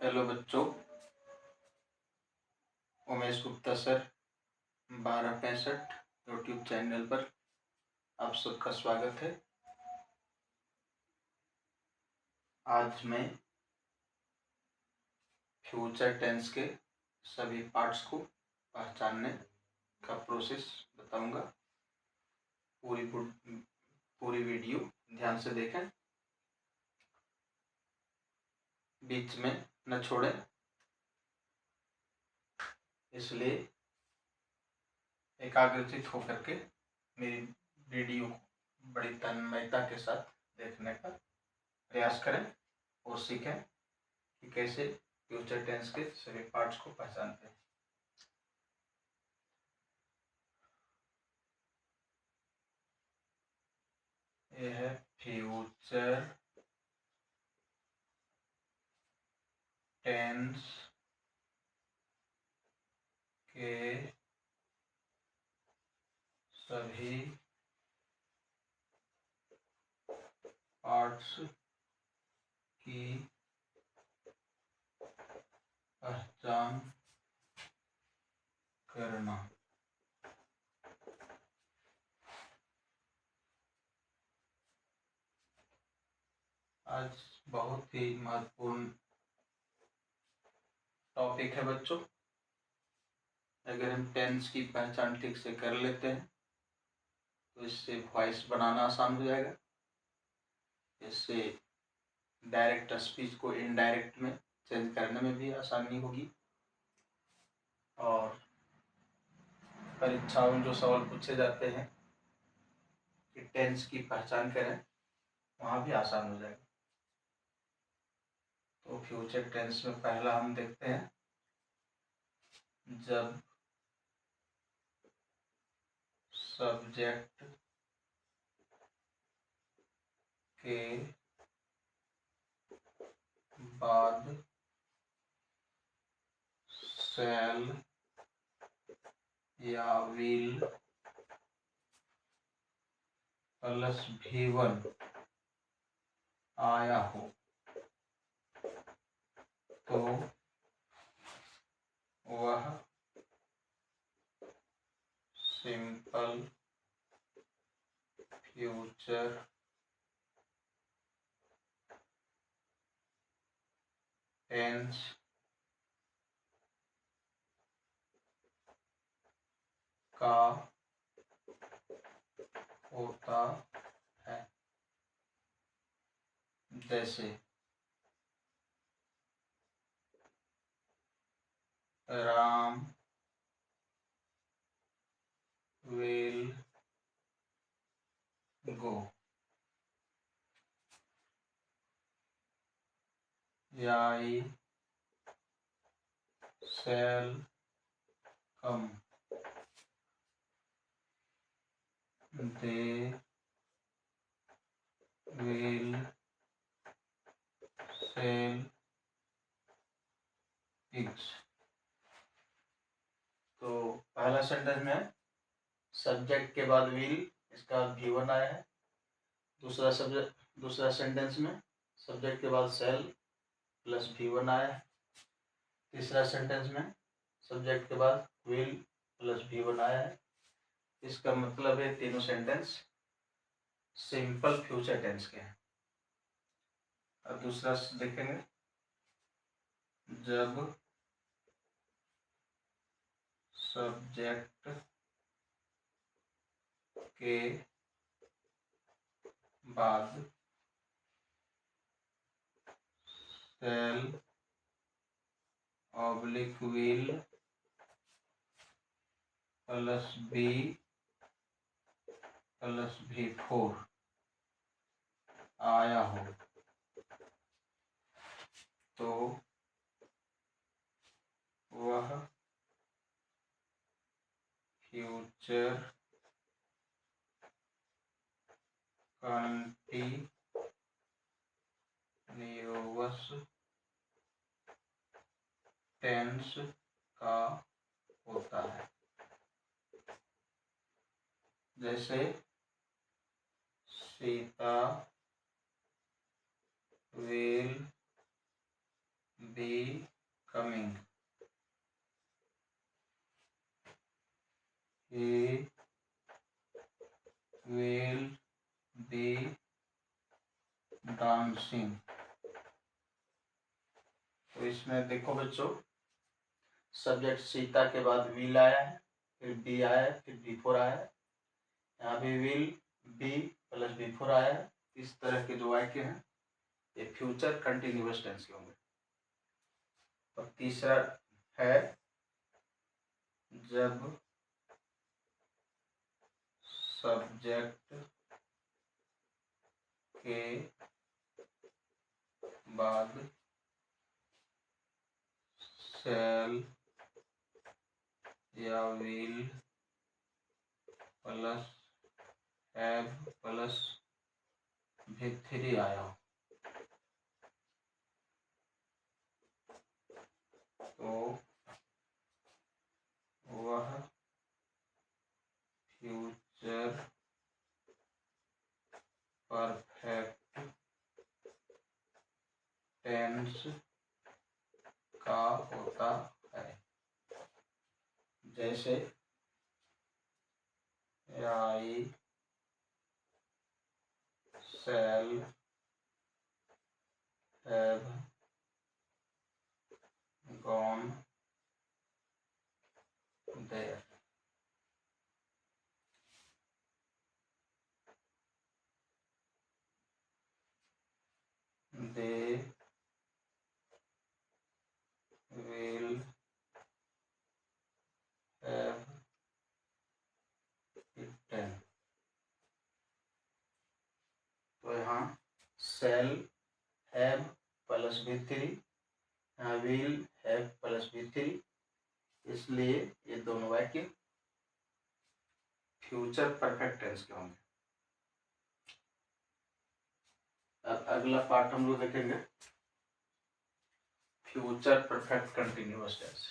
Hello बच्चों, Umesh Gupta sir 1265 YouTube channel पर आप सबका स्वागत है। आज मैं फ्यूचर टेंस के सभी पार्ट्स को पहचानने का प्रोसेस बताऊंगा। पूरी वीडियो ध्यान से देखें, बीच में न छोड़ें, इसलिए एकाग्रचित होकर के मेरी वीडियो को बड़ी तन्मयता के साथ देखने का प्रयास करें और सीखें कि कैसे फ्यूचर टेंस के सभी पार्ट्स को पहचानते हैं। यह है फ्यूचर टेंस के सभी पार्ट्स की पहचान करना। आज बहुत ही महत्वपूर्ण टॉपिक है बच्चों। अगर हम टेंस की पहचान ठीक से कर लेते हैं तो इससे वॉइस बनाना आसान हो जाएगा। इससे डायरेक्ट स्पीच को इनडायरेक्ट में चेंज करने में भी आसानी होगी और परीक्षाओं में जो सवाल पूछे जाते हैं कि टेंस की पहचान करें, वहाँ भी आसान हो जाएगा। तो फ्यूचर टेंस में पहला हम देखते हैं, जब सब्जेक्ट के बाद शैल या विल प्लस V1 आया हो तो वह सिंपल फ्यूचर टेंस का होता है। जैसे राम will go या I shall come, they will sell pigs। तो पहला सेंटेंस में सब्जेक्ट के बाद विल, इसका V1 आया है। दूसरा सेंटेंस में सब्जेक्ट के बाद सेल प्लस V1 आया है। तीसरा सेंटेंस में सब्जेक्ट के बाद विल प्लस V1 आया है। इसका मतलब है तीनों सेंटेंस सिंपल फ्यूचर टेंस के हैं। अब दूसरा देखेंगे, जब सब्जेक्ट के बाद shall oblique will plus B plus V4 आया हो तो वह फ्यूचर कंटीन्यूअस टेंस का होता है। जैसे Sita will becoming, he will be dancing। तो इसमें देखो बच्चों, सब्जेक्ट सीता के बाद विल आया है, फिर बी आया है, फिर बिफोर आया है। यहाँ भी विल बी प्लस बिफोर आया है। इस तरह के जो वाक्य हैं ये फ्यूचर कंटिन्यूअस टेंस के होंगे। और तीसरा है जब सब्जेक्ट के बाद शैल या will plus have plus V3 आया हो तो वह फ्यूचर परफेक्ट टेंस का होता है। जैसे आई shall have gone there। They will have eaten। तो यहाँ shall have प्लस V3, यहाँ will have प्लस V3, इसलिए ये दोनों वाक्य फ्यूचर परफेक्ट टेंस के होंगे। अब अगला पार्ट हम लोग देखेंगे फ्यूचर परफेक्ट कंटिन्यूअस टेंस।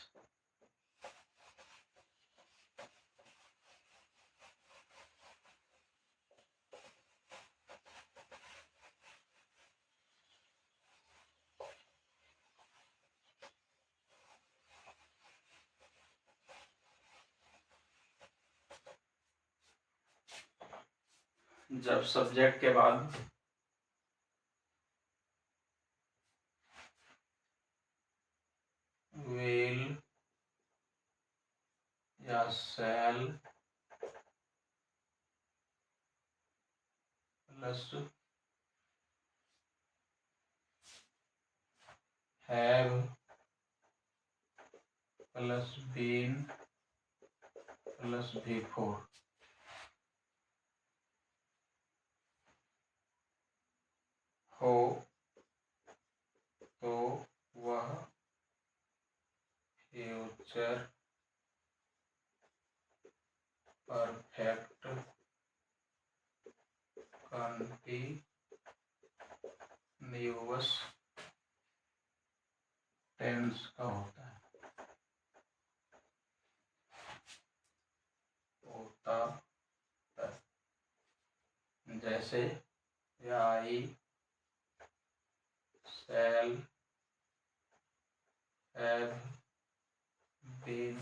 जब सब्जेक्ट के बाद विल या shall plus have plus been plus before हो तो वह फ्यूचर परफेक्ट कंटिन्यूअस टेंस का होता है। जैसे आई shall have been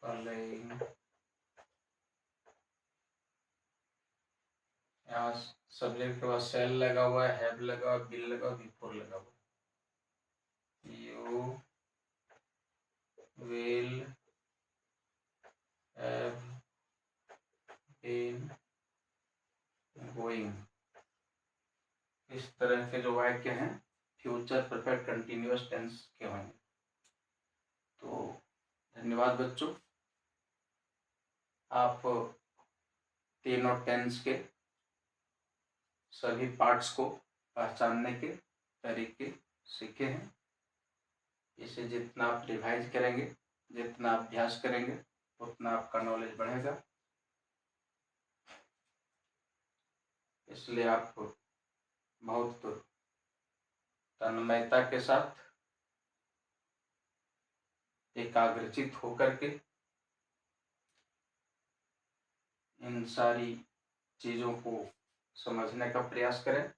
playing। यहाँ सब्जेक्ट के बाद shall लगा हुआ है, have लगा हुआ, will लगा हुआ, before लगा हुआ। You will have been going। इस तरह के जो वाक्य हैं फ्यूचर परफेक्ट कंटिन्यूअस टेंस के होंगे। तो धन्यवाद बच्चों, आप तीनों टेंस के सभी पार्ट्स को पहचानने के तरीके सीखे हैं। इसे जितना आप रिवाइज करेंगे, जितना अभ्यास करेंगे, उतना आपका नॉलेज बढ़ेगा। इसलिए आप बहुत तन्मयता के साथ एकाग्रचित होकर के इन सारी चीजों को समझने का प्रयास करें।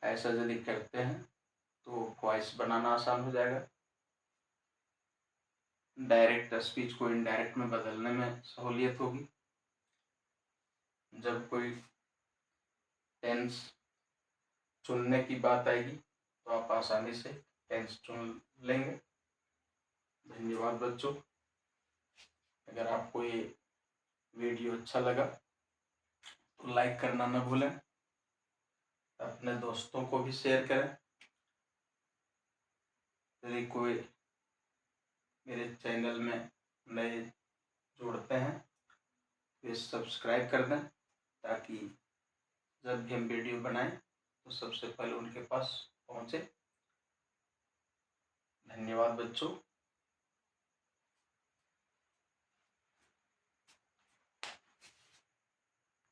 ऐसा यदि करते हैं तो वॉइस बनाना आसान हो जाएगा, डायरेक्ट स्पीच को इनडायरेक्ट में बदलने में सहूलियत होगी। जब कोई टेंस चुनने की बात आएगी तो आप आसानी से टेंस चुन लेंगे। धन्यवाद बच्चों। अगर आपको ये वीडियो अच्छा लगा तो लाइक करना न भूलें, अपने दोस्तों को भी शेयर करें। यदि कोई मेरे चैनल में नए जुड़ते हैं तो सब्सक्राइब कर दें, ताकि जब भी हम वीडियो बनाएं तो सबसे पहले उनके पास पहुंचे। धन्यवाद बच्चों।